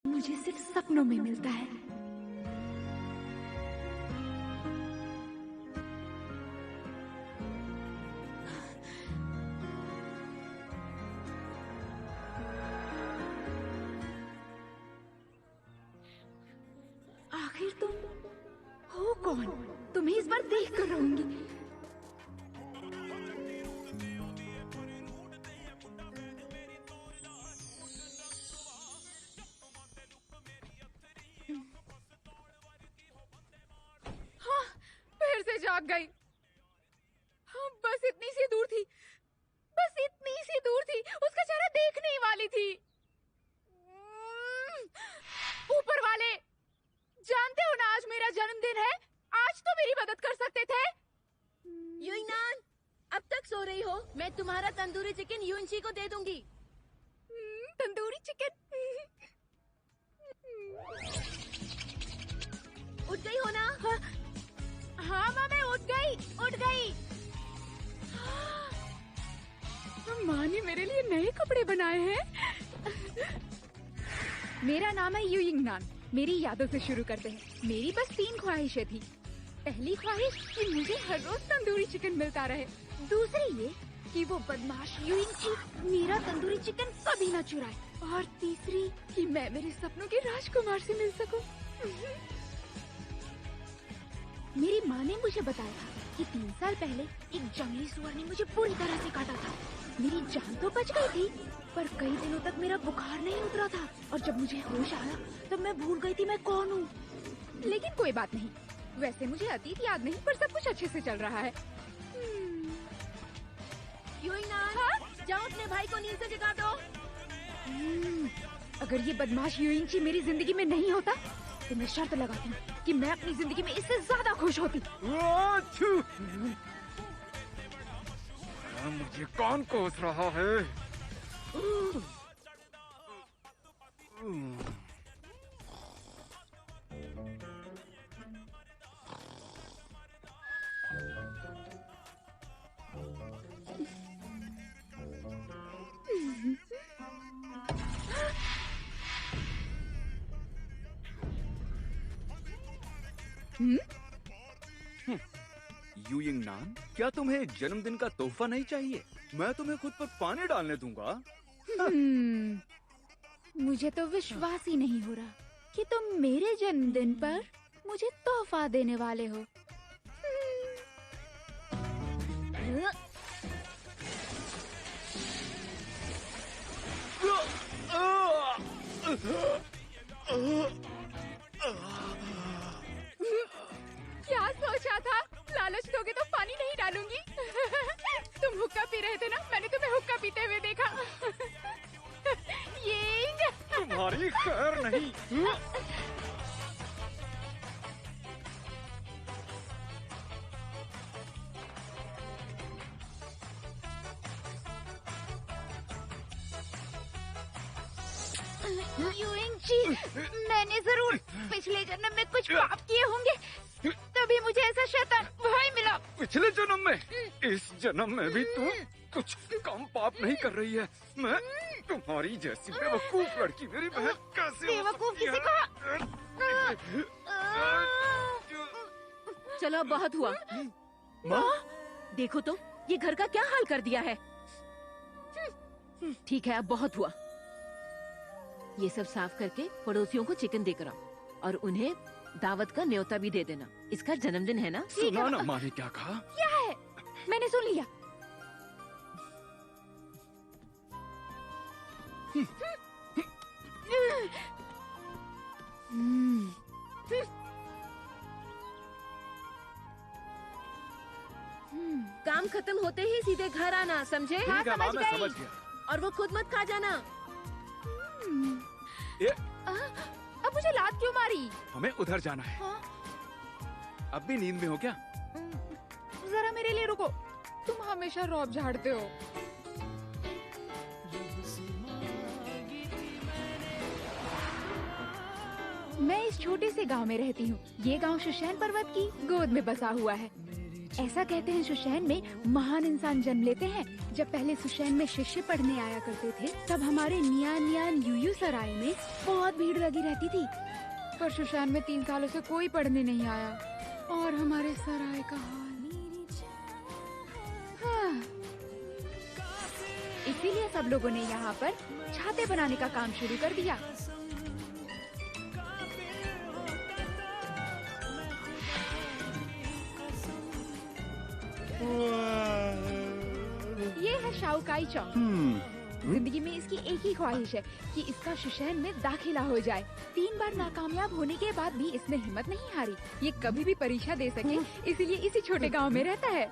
मुझे सिर्फ सपनों में मिलता है। आखिर तुम हो कौन? तुम्हें इस बार देख कर रहूंगी। हाँ, फिर से जाग गई। हाँ, बस इतनी सी दूर थी, बस इतनी सी दूर थी, उसका चेहरा देखने ही वाली थी। ऊपर वाले, जानते हो ना आज मेरा जन्मदिन है, आज तो मेरी मदद कर सकते थे। युइनान, अब तक सो रही हो? मैं तुम्हारा तंदूरी चिकन युनची को दे दूंगी। तंदूरी चिकन। उठ गई हो ना? हाँ, हाँ माँ, मैं उठ गई। माँ ने मेरे लिए नए कपड़े बनाए हैं। मेरा नाम है युइंगनान। मेरी यादों से शुरू करते हैं। मेरी बस 3 ख्वाहिशें थी। पहली ख्वाहिश कि मुझे हर रोज तंदूरी चिकन मिलता रहे। दूसरी ये कि वो बदमाश युइंगची मेरा तंदूरी चिकन कभी ना चुराए। और तीसरी कि मैं मेरे सपनों के राजकुमार से मिल सकूं। मेरी माँ ने मुझे बताया था कि 3 साल पहले एक जंगली सुअर ने मुझे पूरी तरह से काटा था। मेरी जान तो बच गई थी, पर कई दिनों तक मेरा बुखार नहीं उतरा था और जब मुझे होश आया तब मैं भूल गई थी मैं कौन हूँ। लेकिन कोई बात नहीं, वैसे मुझे अतीत याद नहीं, पर सब कुछ अच्छे से चल रहा है। युइनान, हाँ? जाओ अपने भाई को नींद से जगा दो। अगर ये बदमाश युइंगची मेरी जिंदगी में नहीं होता तो मैं शर्त लगाती हूँ कि मैं अपनी जिंदगी में इससे ज्यादा खुश होती। मुझे कौन कोस रहा है? युइंगनान, क्या तुम्हें जन्मदिन का तोहफा नहीं चाहिए? मैं तुम्हें खुद पर पानी डालने दूंगा। मुझे तो विश्वास ही नहीं हो रहा कि तुम मेरे जन्मदिन पर मुझे तोहफा देने वाले हो। क्या सोचा था? लालच दोगे तो पानी नहीं डालूंगी। तुम हुक्का पी रहे थे ना, मैंने तुम्हें हुक्का पीते हुए देखा। ये तुम्हारी खैर नहीं। युइंगची, मैंने जरूर पिछले जन्म में कुछ पाप किए होंगे, तभी मुझे ऐसा शैतान भाई मिला। पिछले जन्म में? इस जन्म में भी तू कुछ कम पाप नहीं कर रही है। मैं तुम्हारी जैसी बेवकूफ लड़की मेरी बहन कैसे हो बेवकूफ सकती किसे है? कहा? चलो अब बहुत हुआ। माँ, देखो तो ये घर का क्या हाल कर दिया है। ठीक है, अब बहुत हुआ। ये सब साफ करके पड़ोसियों को चिकन देकर आओ और उन्हें दावत का न्योता भी दे देना। इसका जन्मदिन है ना। सुना ना माँ ने क्या कहा? क्या है? मैंने सुन लिया। काम खत्म होते ही सीधे घर आना, समझे? हाँ, ठीक है माँ, समझ मैं गई। समझ गया। और वो खुद मत खा जाना। ये अब मुझे लात क्यों मारी? हमें उधर जाना है। हाँ? अब भी नींद में हो क्या? जरा मेरे लिए रुको, तुम हमेशा रौब झाड़ते हो। मैं इस छोटे से गांव में रहती हूँ। ये गांव शुशैन पर्वत की गोद में बसा हुआ है। ऐसा कहते हैं सुशैन में महान इंसान जन्म लेते हैं। जब पहले सुशैन में शिष्य पढ़ने आया करते थे तब हमारे नियान नियान यूयू सराय में बहुत भीड़ लगी रहती थी। पर सुशैन में 3 सालों से कोई पढ़ने नहीं आया और हमारे सराय का हाल। हाँ। इसीलिए सब लोगों ने यहाँ पर छाते बनाने का काम शुरू कर दिया। ये है शाओकाई चौक। जिंदगी में इसकी एक ही ख्वाहिश है कि इसका सुशैन में दाखिला हो जाए। 3 बार नाकामयाब होने के बाद भी इसने हिम्मत नहीं हारी। ये कभी भी परीक्षा दे सके, इसीलिए इसी छोटे गांव में रहता है।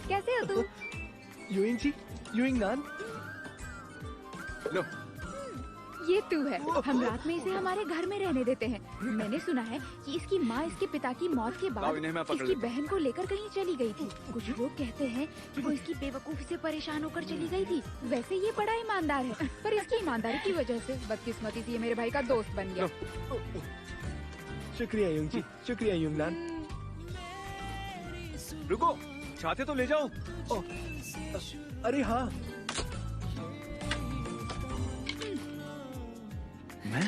कैसे हो तुम? यूइंग जी, यूइंग नान। लो, ये तू है। हम रात में इसे हमारे घर में रहने देते हैं। मैंने सुना है कि इसकी माँ इसके पिता की मौत के लाओ, बाद इन्हें मैं पकड़ इसकी लेता हूँ। बहन को लेकर कहीं चली गई थी। कुछ लोग कहते हैं कि वो इसकी बेवकूफी से परेशान होकर चली गई थी। वैसे ये बड़ा ईमानदार है, पर इसकी ईमानदारी की वजह से बदकिस्मती से ये मेरे भाई का दोस्त बन गया। शुक्रिया यूइंग जी, शुक्रिया यूइंग नान। रुको, छाते तो ले जाओ। अरे हाँ, मैं?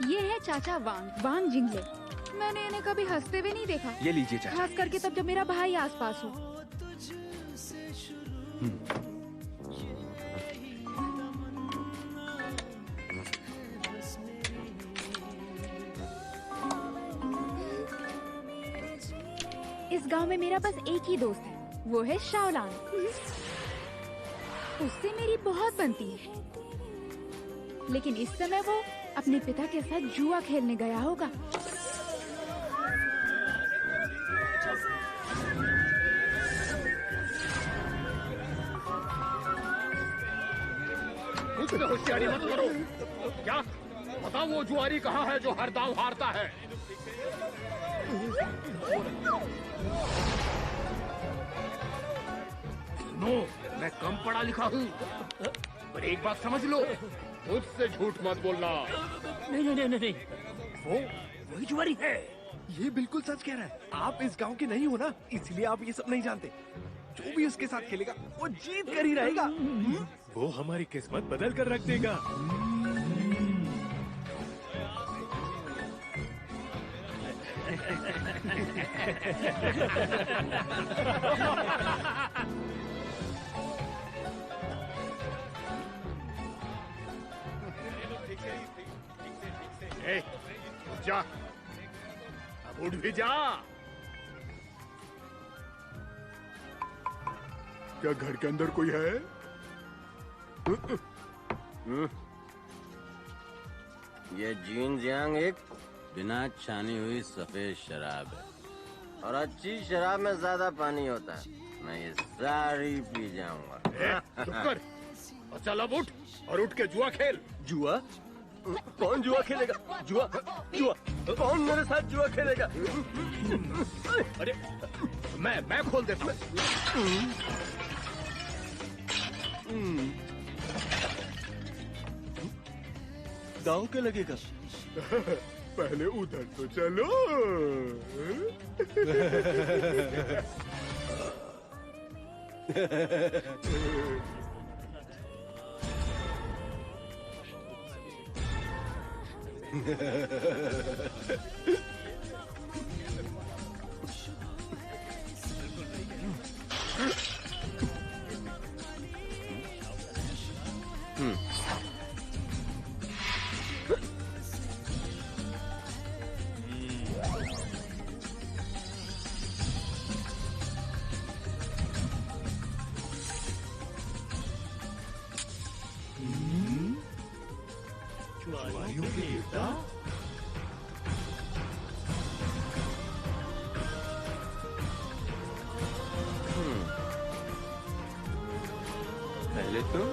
ये है चाचा वांग जिंगले। मैंने इन्हें कभी हंसते हुए नहीं देखा, ये लीजिए चाचा। खास करके तब जब मेरा भाई आसपास हो। इस गांव में मेरा बस एक ही दोस्त है, वो है शाओलान। उससे मेरी बहुत बनती है, लेकिन इस समय वो अपने पिता के साथ जुआ खेलने गया होगा। मुझसे होशियारी मत करो। क्या बताओ, वो जुआरी कहाँ है जो हर दांव हारता है? सुनो, मैं कम पढ़ा लिखा हूँ, पर एक बात समझ लो, मुझसे झूठ मत बोलना। नहीं नहीं नहीं नहीं, वो वही जुआरी है। ये बिल्कुल सच कह रहा है। आप इस गांव के नहीं हो ना, इसलिए आप ये सब नहीं जानते। जो भी उसके साथ खेलेगा वो जीत कर ही रहेगा। वो हमारी किस्मत बदल कर रख देगा। ए, जा, अब उठ भी जा। क्या घर के अंदर कोई है? ये जीन जियांग एक बिना छानी हुई सफेद शराब है और अच्छी शराब में ज्यादा पानी होता है। मैं ये सारी पी जाऊंगा। चुप कर और चल अब उठ और उठ के जुआ खेल। जुआ? कौन जुआ खेलेगा? जुआ जुआ कौन मेरे साथ जुआ खेलेगा? अरे मैं खोल देता हूँ। दांव के लगेगा? पहले उधर तो चलो। पहले तुम।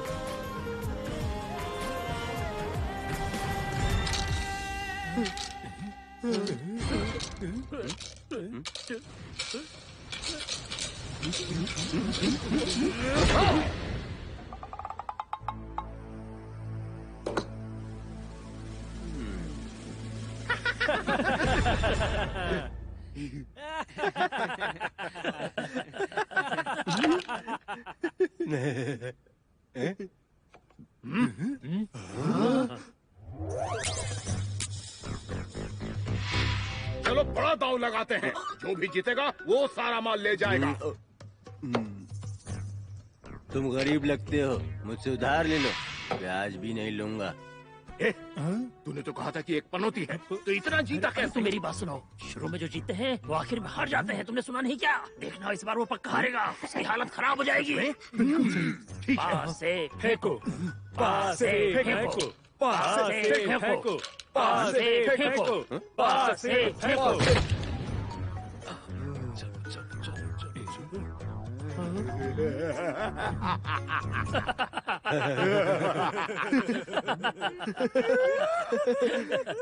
चलो बड़ा दांव लगाते हैं, जो भी जीतेगा वो सारा माल ले जाएगा। तुम गरीब लगते हो, मुझसे उधार ले लो, ब्याज भी नहीं लूंगा। तूने तो कहा था कि एक पनौती है, तो इतना जीता कैसे? तुम मेरी बात सुनो, शुरू में जो जीतते हैं वो आखिर में हार जाते हैं, तुमने सुना नहीं क्या? देखना इस बार वो पक्का हारेगा, उसकी हालत खराब हो जाएगी। ठीक है। पास से फेंको, पास से फेंको, पास से फेंको, पास से फेंको, पास से फेंको।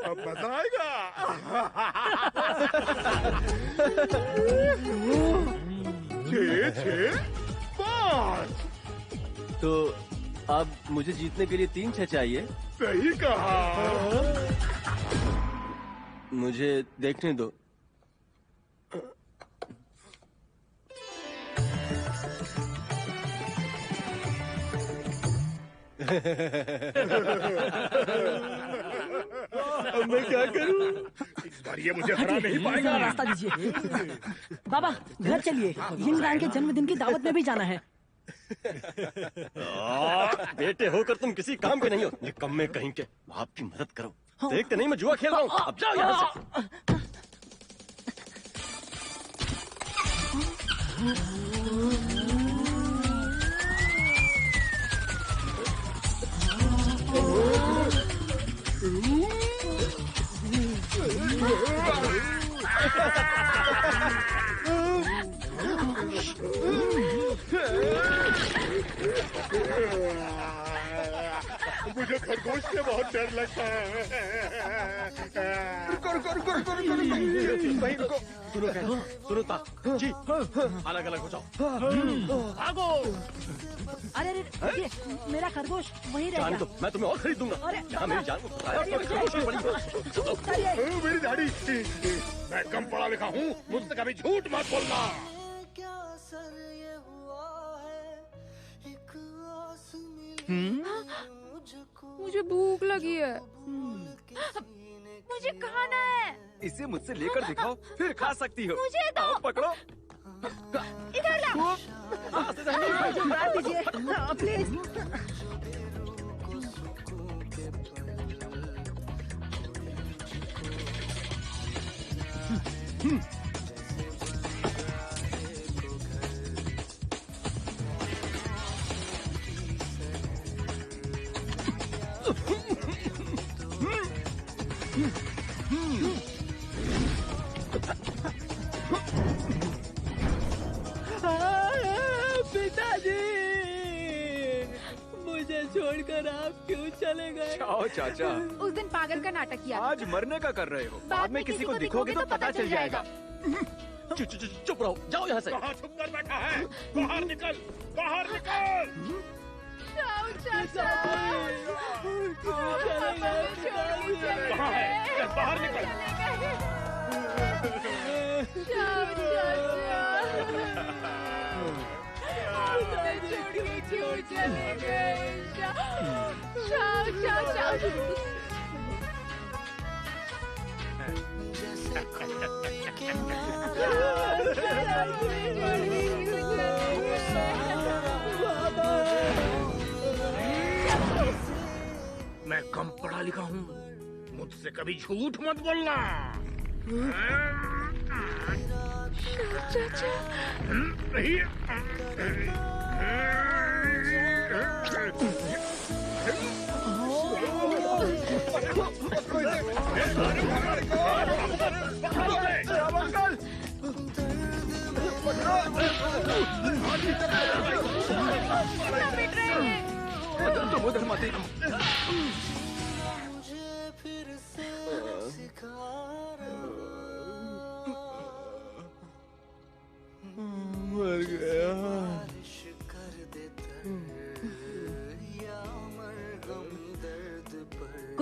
अब मजा आएगा। छः छः पाँच। तो अब मुझे जीतने के लिए 3 6 चाहिए। सही कहा। मुझे देखने दो। अब मैं क्या करूं? इस बार ये मुझे हरा नहीं पाएगा। रास्ता दीजिए। बाबा घर चलिए, यिंग के जन्मदिन की दावत में भी जाना है। बेटे होकर तुम किसी काम के नहीं हो, निकम्मे कहीं के। आपकी मदद करो, देखते नहीं मैं जुआ खेल रहा हूँ। अब जाओ यहाँ से। मुझे खरगोश से बहुत डर लगता है। सुनो जी, अलग अलग हो जाओ। भागो। अरे अरे मेरा खरगोश वहीं रह गया। तो मैं तुम्हें और खरीद दूंगा। यहाँ मेरी जान को मेरी दाढ़ी। मैं कम पढ़ा लिखा हूँ, मुझसे कभी झूठ मत बोलना। मुझे भूख लगी है, मुझे खाना है। इसे मुझसे लेकर दिखाओ, फिर खा सकती हो। मुझे दो। पकड़ो। इधर लाओ। प्लीज। पिताजी, मुझे छोड़कर आप क्यों चले गए? जाओ चाचा, उस दिन पागल का नाटक किया। आज मरने का कर रहे हो, बाद में किसी को दिखोगे तो पता चल जाएगा। चुप रहो, जाओ यहाँ से। कहाँ छुप कर बैठा है? बाहर निकल, बाहर निकल। जाओ चाचा। कहाँ है? बाहर निकल। जाओ चाचा। छोड़ के क्यों चले गए? जाओ चाचा। मैं कम पढ़ा लिखा हूँ, मुझसे कभी झूठ मत बोलना। चाचा। तुम उधर मत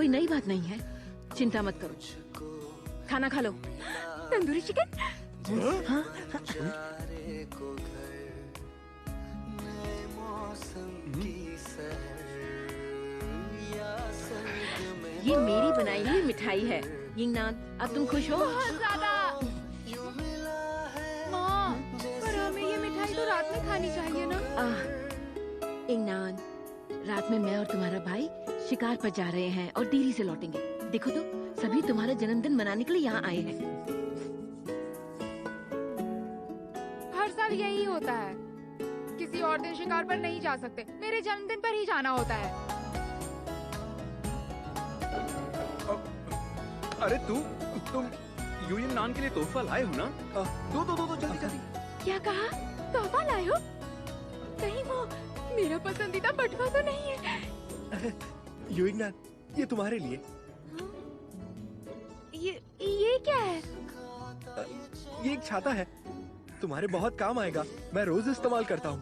कोई नई बात नहीं है, चिंता मत करो। खाना खा लो। तंदूरी चिकन। हाँ? ये मेरी बनाई हुई मिठाई है। यिंगनान, अब तुम खुश हो? बहुत ज्यादा। माँ, पर हमें ये मिठाई तो रात में खानी चाहिए ना? यिंगनान, रात में मैं और तुम्हारा भाई शिकार पर जा रहे हैं और देरी से लौटेंगे। देखो तो, सभी तुम्हारा जन्मदिन मनाने के लिए यहाँ आए हैं। हर साल यही होता है, किसी और दिन शिकार पर नहीं जा सकते, मेरे जन्मदिन पर ही जाना होता है। अरे तुम यूयिंग नान के लिए तोहफा लाए हो ना? दो जल्दी जल्दी। क्या कहा? तोहफा लाए हो? कहीं वो मेरा पसंदीदा बटुआ तो नहीं है? यूइंग नान, ये तुम्हारे लिए। ये क्या है? ये एक छाता है, तुम्हारे बहुत काम आएगा। मैं रोज इस्तेमाल करता हूँ।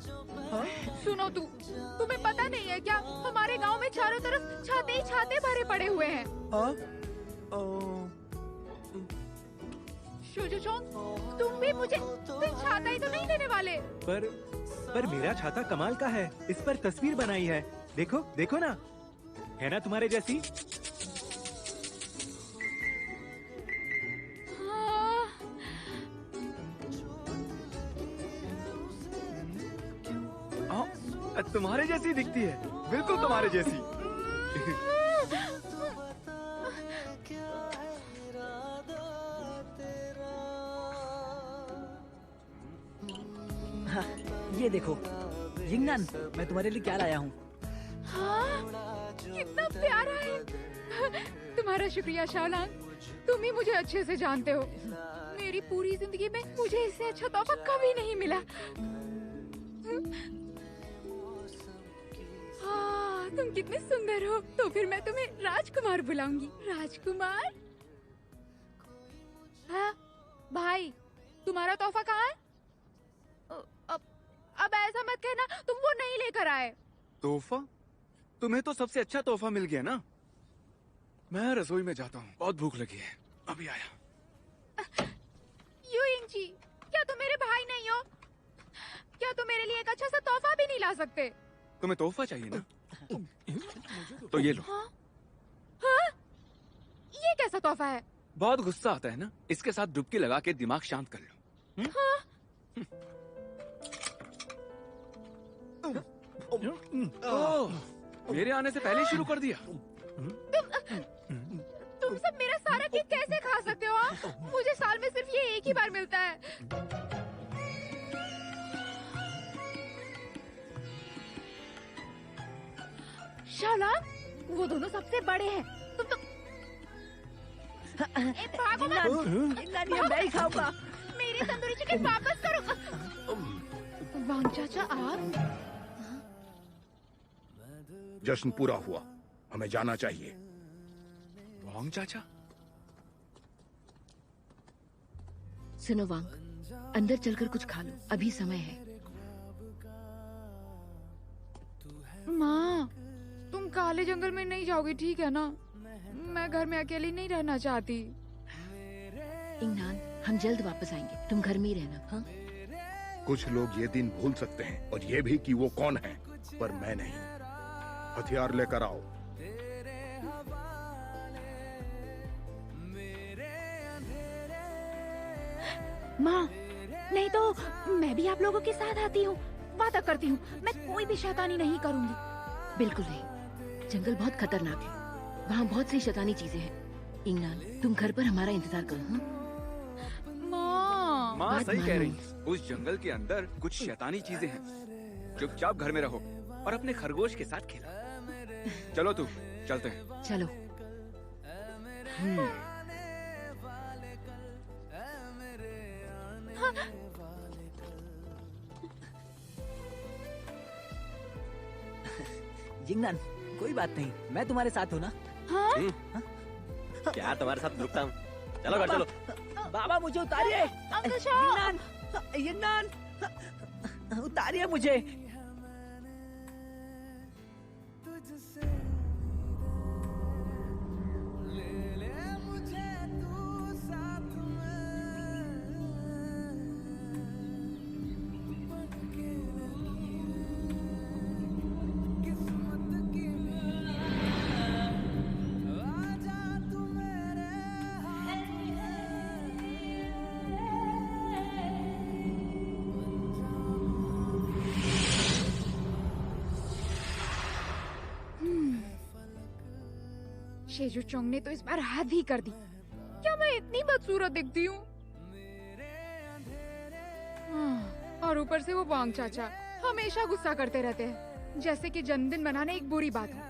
हाँ? सुनो तुम्हें पता नहीं है क्या, हमारे गांव में चारों तरफ छाते ही छाते भरे पड़े हुए हैं। हाँ? शोजोचोंग, तुम भी मुझे सिर्फ छाता ही तो नहीं देने वाले। पर मेरा छाता कमाल का है। इस पर तस्वीर बनाई है। देखो देखो ना, है ना तुम्हारे जैसी? तुम्हारे जैसी दिखती है, बिल्कुल तुम्हारे जैसी। हाँ, ये देखो यिंगनान, मैं तुम्हारे लिए क्या लाया हूँ। हाँ, कितना प्यारा है। तुम्हारा शुक्रिया शाओलांग, तुम ही मुझे अच्छे से जानते हो। मेरी पूरी जिंदगी में मुझे इससे अच्छा तोहफा कभी नहीं मिला। हाँ, तुम कितने सुंदर हो। तो फिर मैं तुम्हें राजकुमार बुलाऊंगी। राजकुमार। हाँ, भाई, तुम्हारा तोहफा कहाँ है? अब ऐसा मत कहना तुम वो नहीं लेकर आए। तोहफा? तुम्हें तो सबसे अच्छा तोहफा मिल गया ना। मैं रसोई में जाता हूँ, बहुत भूख लगी है, अभी आया। यूइंग जी, क्या तुम मेरे भाई नहीं हो? क्या तुम मेरे लिए एक अच्छा सा तोहफा भी नहीं ला सकते? तुम्हें तोहफा चाहिए ना? तो ये लो। हाँ? हाँ? ये कैसा तोहफा है? बहुत गुस्सा आता है ना, इसके साथ डुबकी लगा के दिमाग शांत कर लो। हाँ? ओह, मेरे आने से पहले ही शुरू कर दिया। तुम सब मेरा सारा केक कैसे खा सकते हो? मुझे साल में सिर्फ ये एक ही बार मिलता है। शाओलांग, वो दोनों सबसे बड़े हैं। तुम तो भागो मत। यिंगनान, ये मैं ही खाऊंगा। मेरी तंदूरी चिकन वापस करो। वांग चाचा, आप? जश्न पूरा हुआ, हमें जाना चाहिए। वांग चाचा? सुनो वांग, अंदर चलकर कुछ खा लो, अभी समय है। माँ, तुम काले जंगल में नहीं जाओगी, ठीक है ना? मैं घर में अकेली नहीं रहना चाहती। यिंगनान, हम जल्द वापस आएंगे, तुम घर में ही रहना। हाँ? कुछ लोग ये दिन भूल सकते हैं और ये भी कि वो कौन है, पर मैं नहीं। हथियार लेकर आओ। माँ, नहीं तो मैं भी आप लोगों के साथ आती हूँ। वादा करती हूँ, मैं कोई भी शैतानी नहीं करूँगी। बिल्कुल नहीं, जंगल बहुत खतरनाक है, वहाँ बहुत सी शैतानी चीजें हैं। यिंगनान, तुम घर पर हमारा इंतजार करो। हाँ? माँ बात सही मानो। कह रही है। उस जंगल के अंदर कुछ शैतानी चीजें हैं। चुपचाप घर में रहो और अपने खरगोश के साथ खेलो। चलो तू, चलते हैं। चलो। यिंगनान, कोई बात नहीं, मैं तुम्हारे साथ हूँ ना। हाँ? क्या तुम्हारे साथ रुकता हूँ? चलो घर चलो। बाबा, मुझे उतारिए। अंकल शाह! यिंगनान, यिंगनान, उतारिए मुझे। शेजू चोंग ने तो इस बार हद ही कर दी। क्या मैं इतनी बदसूरत दिखती हूँ? और ऊपर से वो वांग चाचा हमेशा गुस्सा करते रहते हैं, जैसे कि जन्मदिन मनाना एक बुरी बात हो।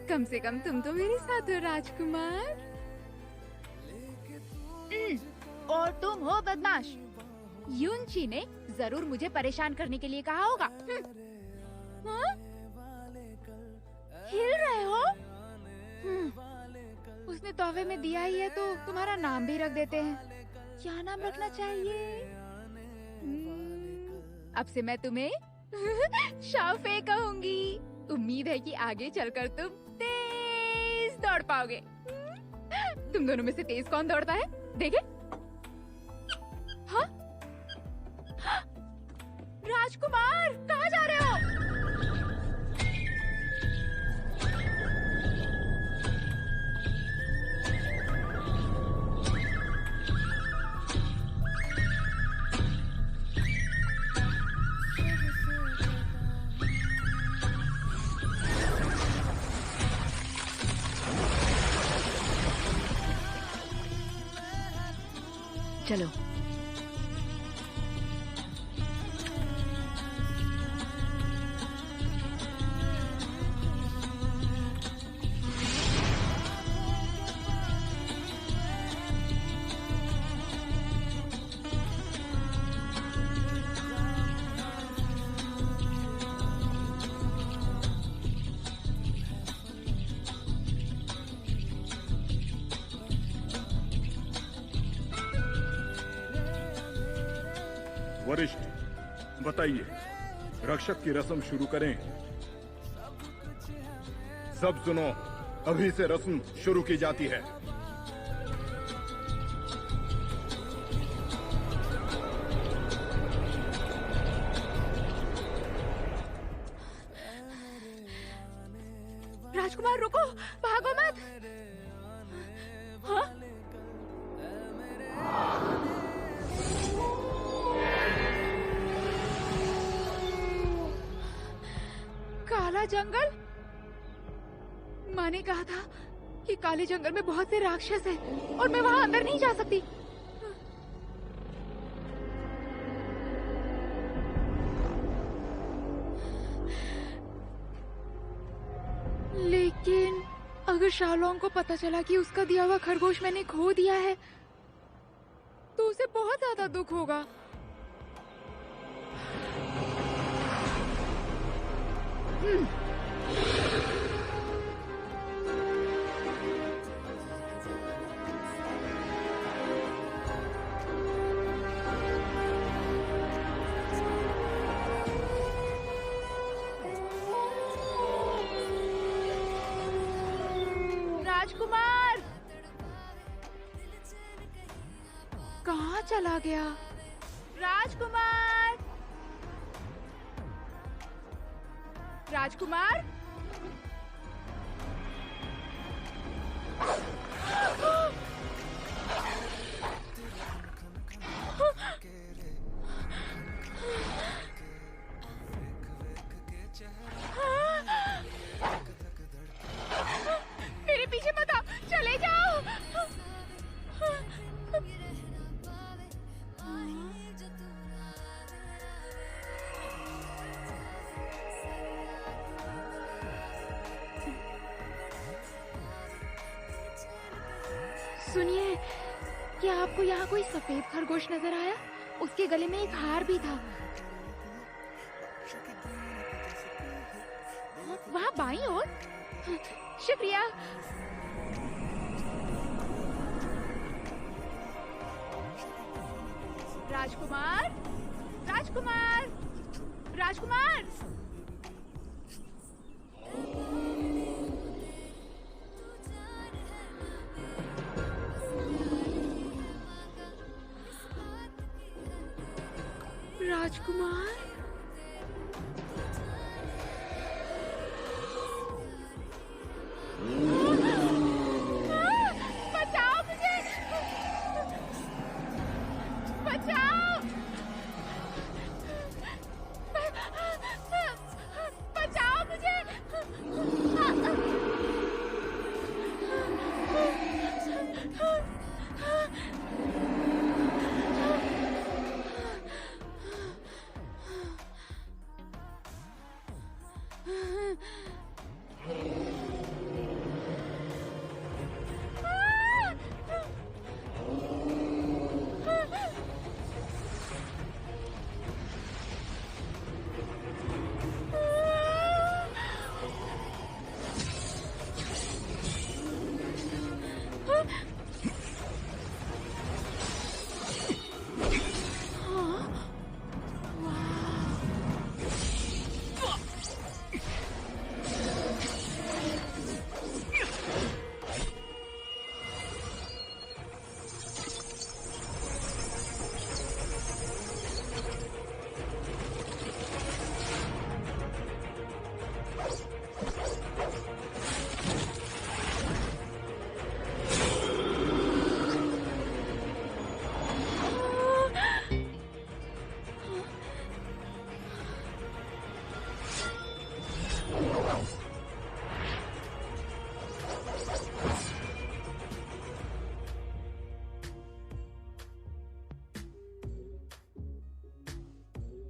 कम से कम तुम तो मेरे साथ हो राजकुमार। और तुम हो बदमाश। यूनची ने जरूर मुझे परेशान करने के लिए कहा होगा। हाँ? हिल रहे हो? उसने तोहफे में दिया ही है तो तुम्हारा नाम भी रख देते हैं। क्या नाम रखना चाहिए? अब से मैं तुम्हें शाओफे कहूंगी। उम्मीद है कि आगे चलकर तुम तेज दौड़ पाओगे। तुम दोनों में से तेज कौन दौड़ता है? देखे? हाँ? राजकुमार, कहाँ जा रहे हो? चलो। वरिष्ठ, बताइए, रक्षक की रस्म शुरू करें। सब सुनो, अभी से रस्म शुरू की जाती है। राजकुमार रुको, भागो मत। हाँ? काला जंगल? माँ ने कहा था कि काले जंगल में बहुत से राक्षस हैं और मैं वहाँ अंदर नहीं जा सकती। लेकिन अगर शाओलोंग को पता चला कि उसका दिया हुआ खरगोश मैंने खो दिया है तो उसे बहुत ज्यादा दुख होगा। राजकुमार कहाँ चला गया? राजकुमार, राजकुमार, मेरे पीछे मत आओ, चले जाओ। सुनिए, क्या आपको यहाँ कोई सफेद खरगोश नजर आया? उसके गले में एक हार भी था। वहाँ बाईं ओर। शुक्रिया। राजकुमार, राजकुमार, राजकुमार। राजकुमार, बचाओ मुझे, बचाओ, बचाओ मुझे।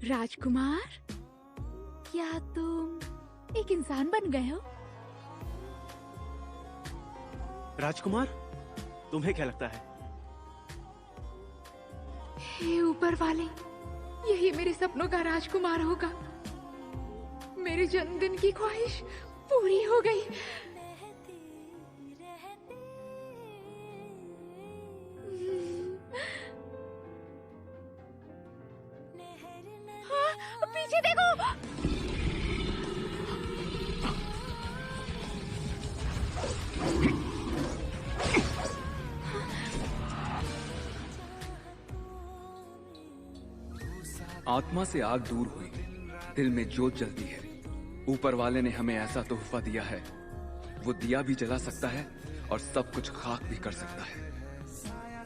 राजकुमार, क्या तुम एक इंसान बन गए हो? राजकुमार, तुम्हें क्या लगता है? हे ऊपर वाले, यही मेरे सपनों का राजकुमार होगा। मेरे जन्मदिन की ख्वाहिश पूरी हो गई। हाँ, पीछे देखो। आत्मा से आग दूर हुई, दिल में जोत जलती है। ऊपर वाले ने हमें ऐसा तोहफा दिया है, वो दिया भी जला सकता है और सब कुछ खाक भी कर सकता है।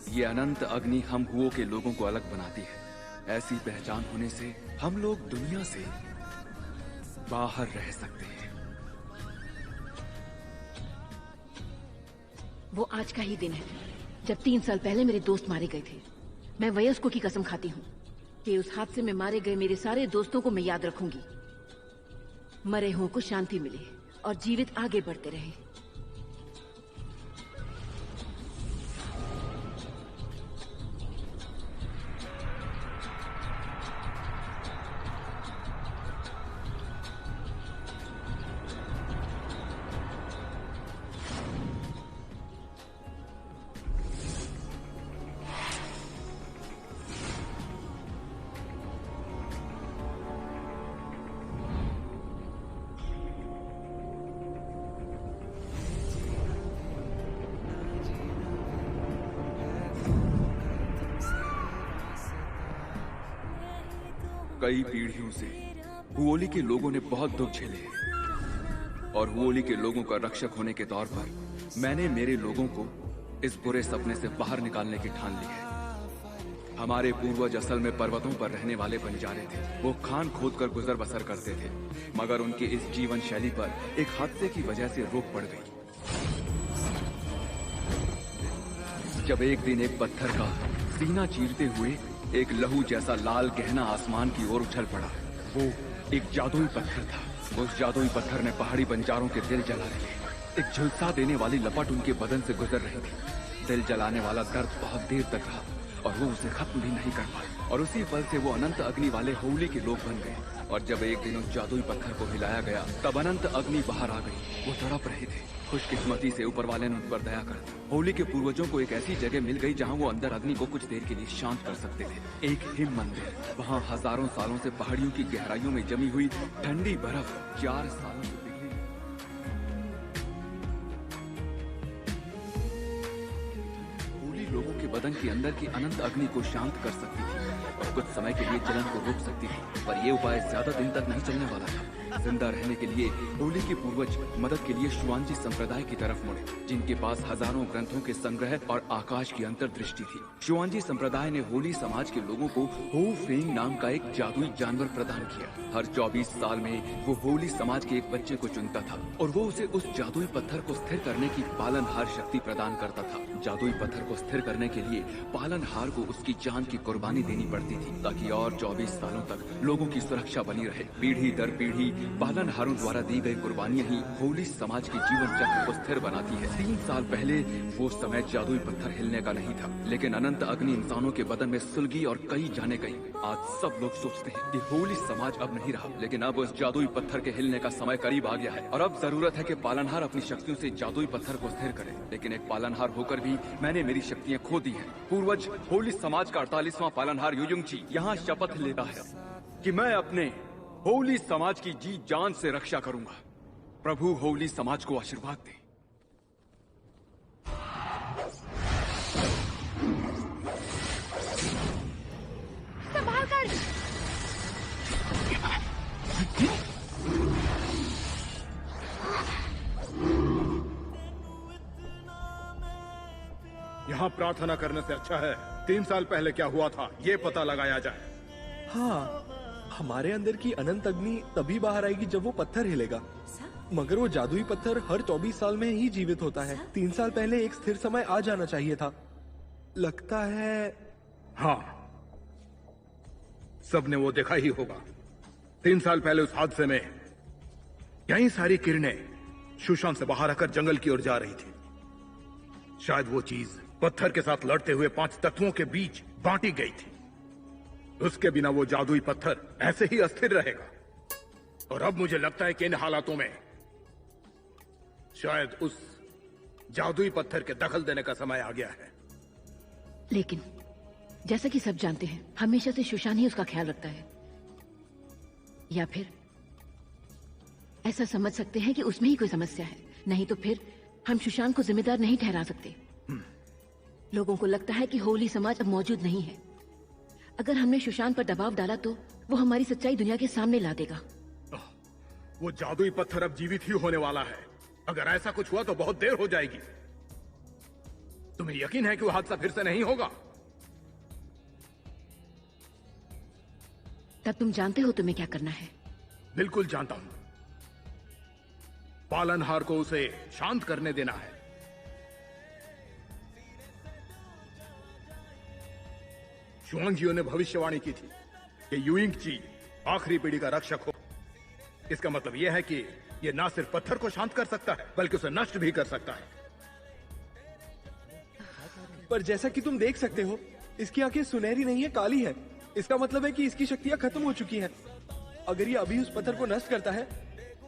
ये अनंत अग्नि हम हुओं के लोगों को अलग बनाती है। ऐसी पहचान होने से हम लोग दुनिया से बाहर रह सकते हैं। वो आज का ही दिन है जब 3 साल पहले मेरे दोस्त मारे गए थे। मैं वयस्कों की कसम खाती हूँ कि उस हादसे में मारे गए मेरे सारे दोस्तों को मैं याद रखूंगी। मरे हुओं को शांति मिले और जीवित आगे बढ़ते रहे। कई पीढ़ियों से हुओली के लोगों ने बहुत दुख झेले हैं और हुओली के लोगों का रक्षक होने के तौर पर मैंने मेरे लोगों को इस बुरे सपने से बाहर निकालने की ठान ली है। हमारे पूर्वज असल में पर्वतों पर रहने वाले बंजारे थे। वो खान खोदकर गुजर बसर करते थे, मगर उनकी इस जीवन शैली पर एक हादसे की वजह से रोक पड़ गई। जब एक दिन एक पत्थर का सीना चीरते हुए एक लहू जैसा लाल गहना आसमान की ओर उछल पड़ा। वो एक जादुई पत्थर था। उस जादुई पत्थर ने पहाड़ी बंजारों के दिल जला दिए। एक झुलसा देने वाली लपट उनके बदन से गुजर रही थी। दिल जलाने वाला दर्द बहुत देर तक रहा और वो उसे खत्म भी नहीं कर पाए। और उसी पल से वो अनंत अग्नि वाले होली के लोग बन गए। और जब एक दिन उस जादुई पत्थर को हिलाया गया, तब अनंत अग्नि बाहर आ गई। वो तड़प रहे थे। खुशकिस्मती से ऊपर वाले ने उन पर दया कर दी। होली के पूर्वजों को एक ऐसी जगह मिल गई जहाँ वो अंदर अग्नि को कुछ देर के लिए शांत कर सकते थे। एक हिम मंदिर। वहाँ हजारों सालों से पहाड़ियों की गहराइयों में जमी हुई ठंडी बर्फ 4 सालों से पिघली होली लोगों के बदन के अंदर की अनंत अग्नि को शांत कर सकती थी और कुछ समय के लिए जलन को रोक सकती थी। पर ये उपाय ज्यादा दिन तक नहीं चलने वाला था। जिंदा रहने के लिए होली के पूर्वज मदद के लिए शुआंजी संप्रदाय की तरफ मुड़े, जिनके पास हजारों ग्रंथों के संग्रह और आकाश की अंतर्दृष्टि थी। शुआंजी संप्रदाय ने होली समाज के लोगों को हो फेंग नाम का एक जादुई जानवर प्रदान किया। हर 24 साल में वो होली समाज के एक बच्चे को चुनता था और वो उसे उस जादुई पत्थर को स्थिर करने की पालनहार शक्ति प्रदान करता था। जादुई पत्थर को स्थिर करने के लिए पालनहार को उसकी जान की कुर्बानी देनी पड़ती थी, ताकि और 24 सालों तक लोगों की सुरक्षा बनी रहे। पीढ़ी दर पीढ़ी पालनहारों द्वारा दी गई कुर्बानियां ही होली समाज के जीवन चक्र को स्थिर बनाती है। 3 साल पहले वो समय जादुई पत्थर हिलने का नहीं था, लेकिन अनंत अग्नि इंसानों के बदन में सुलगी और कई जाने गई। आज सब लोग सोचते हैं कि होली समाज अब नहीं रहा, लेकिन अब उस जादुई पत्थर के हिलने का समय करीब आ गया है और अब जरूरत है कि पालनहार अपनी शक्तियों से जादुई पत्थर को स्थिर करे। लेकिन एक पालनहार होकर भी मैंने मेरी शक्तियाँ खो दी है। पूर्वज होली समाज का 48वां पालनहार युयुंगची यहाँ शपथ लेता है कि मैं अपने होली समाज की जी जान से रक्षा करूंगा। प्रभु होली समाज को आशीर्वाद दे। संभाल कर। यहाँ प्रार्थना करने से अच्छा है 3 साल पहले क्या हुआ था ये पता लगाया जाए। हाँ, हमारे अंदर की अनंत अग्नि तभी बाहर आएगी जब वो पत्थर हिलेगा। मगर वो जादुई पत्थर हर 24 साल में ही जीवित होता है। 3 साल पहले एक स्थिर समय आ जाना चाहिए था। लगता है हाँ, सबने वो देखा ही होगा। 3 साल पहले उस हादसे में यही सारी किरणें सुशान से बाहर आकर जंगल की ओर जा रही थी। शायद वो चीज पत्थर के साथ लड़ते हुए 5 तत्वों के बीच बांटी गई थी। उसके बिना वो जादुई पत्थर ऐसे ही अस्थिर रहेगा। और अब मुझे लगता है कि इन हालातों में शायद उस जादुई पत्थर के दखल देने का समय आ गया है। लेकिन जैसा कि सब जानते हैं, हमेशा से सुशान ही उसका ख्याल रखता है। या फिर ऐसा समझ सकते हैं कि उसमें ही कोई समस्या है। नहीं तो फिर हम सुशान को जिम्मेदार नहीं ठहरा सकते। लोगों को लगता है कि होली समाज अब मौजूद नहीं है। अगर हमने सुशान पर दबाव डाला तो वो हमारी सच्चाई दुनिया के सामने ला देगा। वो जादुई पत्थर अब जीवित ही होने वाला है। अगर ऐसा कुछ हुआ तो बहुत देर हो जाएगी। तुम्हें यकीन है कि वो हादसा फिर से नहीं होगा? तब तुम जानते हो तुम्हें क्या करना है। बिल्कुल जानता हूं। पालनहार को उसे शांत करने देना है। शुआंगजियो ने भविष्यवाणी की थी कि युइंगची आखिरी पीढ़ी का रक्षक हो। इसका मतलब यह है कि यह न सिर्फ पत्थर को शांत कर सकता है बल्कि उसे नष्ट भी कर सकता है। पर जैसा कि तुम देख सकते हो, इसकी आंखें सुनहरी नहीं है, काली है। इसका मतलब है कि इसकी शक्तियां खत्म हो चुकी हैं। अगर ये अभी उस पत्थर को नष्ट करता है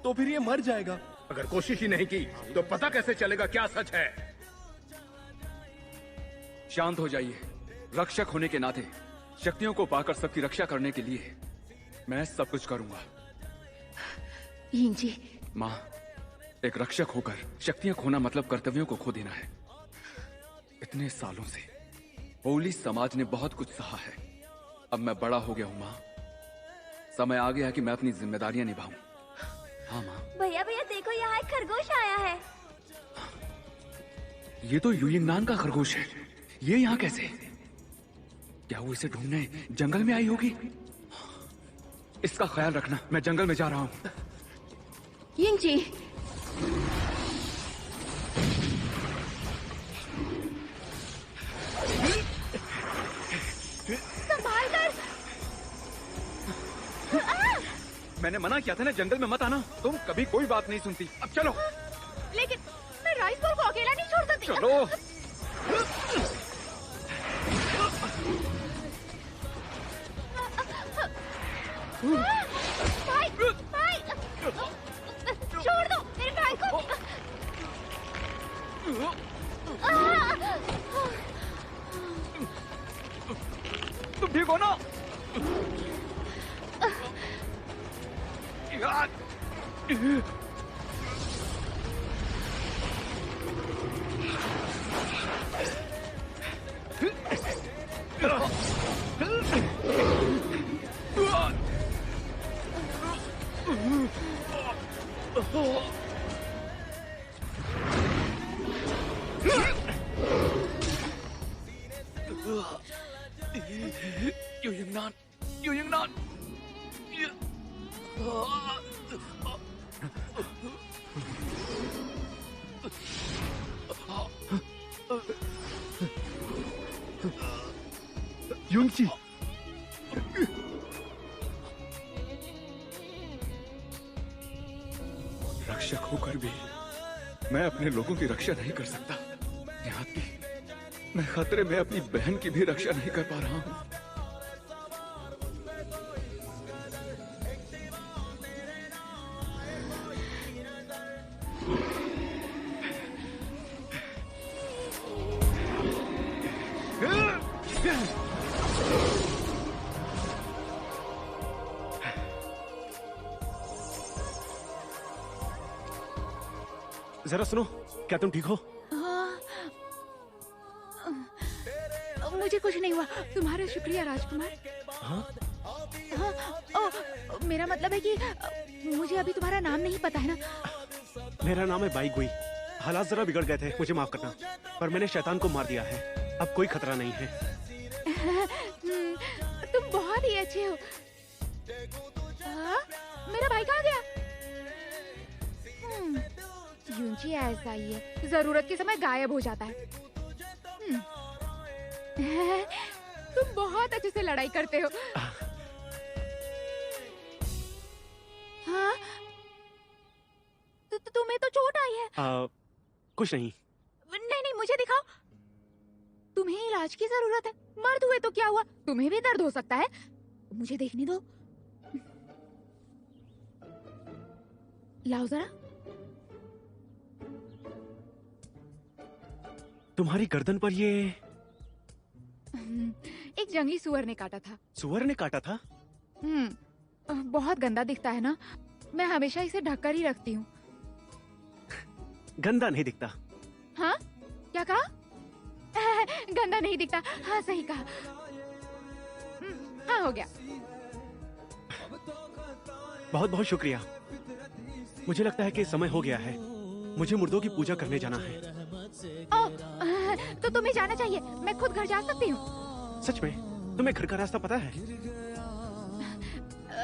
तो फिर ये मर जाएगा। अगर कोशिश ही नहीं की तो पता कैसे चलेगा क्या सच है? शांत हो जाइए। रक्षक होने के नाते शक्तियों को पाकर सबकी रक्षा करने के लिए मैं सब कुछ करूंगा। जी माँ, एक रक्षक होकर शक्तियां खोना मतलब कर्तव्यों को खो देना है। इतने सालों से होली समाज ने बहुत कुछ सहा है। अब मैं बड़ा हो गया हूँ माँ। समय आ गया कि मैं अपनी जिम्मेदारियां निभाऊं। हाँ माँ। भैया भैया देखो, यहाँ एक खरगोश आया है। ये तो युयिंगनान का खरगोश है। ये यहाँ कैसे? क्या वो इसे ढूंढने जंगल में आई होगी? इसका ख्याल रखना, मैं जंगल में जा रहा हूँ। यिंगजी, संभाल कर। मैंने मना किया था ना जंगल में मत आना। तुम कभी कोई बात नहीं सुनती। अब चलो। लेकिन मैं राइस बॉल को अकेला नहीं छोड़ सकती। चलो। भाई, भाई, छोड़ दो मेरे भाई को। तुम ठीक हो ना? युयिंगनान, युयिंगनान। युइंगची, रक्षक होकर भी मैं अपने लोगों की रक्षा नहीं कर सकता। यहाँ की मैं खतरे में अपनी बहन की भी रक्षा नहीं कर पा रहा हूँ। जरा सुनो, क्या तुम ठीक हो? मुझे कुछ नहीं हुआ। तुम्हारा शुक्रिया राजकुमार। हाँ? हाँ, मेरा मतलब है कि मुझे अभी तुम्हारा नाम नहीं पता है ना। मेरा नाम है बाई गुई। हालात जरा बिगड़ गए थे, मुझे माफ करना, पर मैंने शैतान को मार दिया है। अब कोई खतरा नहीं है। तुम बहुत ही अच्छे हो। मेरा भाई कहाँ गया? यूंची ऐसा ही है, जरूरत के समय गायब हो जाता है। तुम बहुत अच्छे से लड़ाई करते हो। हाँ? तुम्हें तो चोट आई है। कुछ नहीं। नहीं, मुझे दिखाओ। तुम्हें इलाज की जरूरत है। मर्द हुए तो क्या हुआ, तुम्हें भी दर्द हो सकता है। मुझे देखने दो। लाओ जरा। तुम्हारी गर्दन पर ये एक जंगली सुअर ने काटा था। सुअर ने काटा था? बहुत गंदा दिखता है ना, मैं हमेशा इसे ढककर ही रखती हूँ। गंदा नहीं दिखता। हाँ? क्या कहा? गंदा नहीं दिखता। हाँ, सही कहा। हाँ, हो गया। बहुत बहुत शुक्रिया। मुझे लगता है कि समय हो गया है। मुझे मुर्दों की पूजा करने जाना है। तो तुम्हें जाना चाहिए। मैं खुद घर जा सकती हूँ। सच में? तुम्हें घर का रास्ता पता है?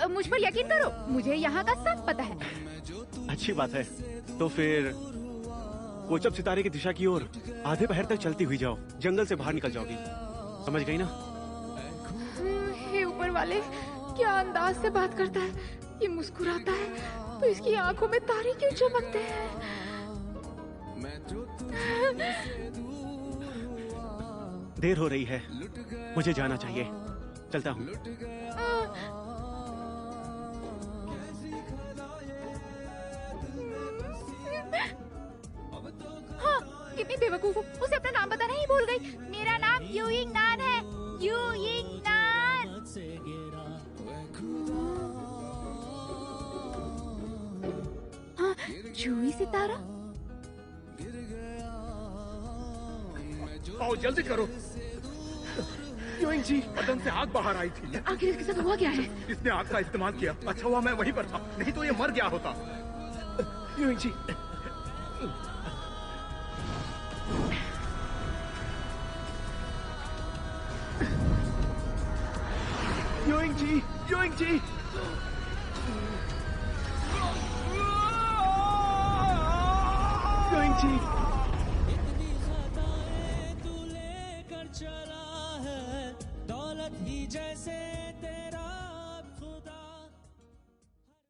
मुझ पर यकीन करो, मुझे यहाँ का सब पता है। अच्छी बात है। तो फिर कोचब सितारे की दिशा की ओर आधे पहर तक चलती हुई जाओ। जंगल से बाहर निकल जाओगी। समझ गई ना? हे ऊपर वाले, क्या अंदाज से बात करता है। ये मुस्कुराता है तो इसकी आंखों में तारे क्यों चमकते हैं? देर हो रही है, मुझे जाना चाहिए। चलता हूँ। हाँ, कितनी बेवकूफ हूँ। उसे अपना नाम बताना ही भूल गई। मेरा नाम यूइंग नान है। यूइंग नान। हाँ, जूही सितारा। आओ जल्दी करो। यूइंग जी, बदन से आग बाहर आई थी। आखिर इसके साथ हुआ क्या है? इसने आग का इस्तेमाल किया। अच्छा हुआ मैं वहीं पर था, नहीं तो ये मर गया होता। यूइंग जी, यूइंग जी, यूइंग जी। यूइंग जी, चला है दौलत ही जैसे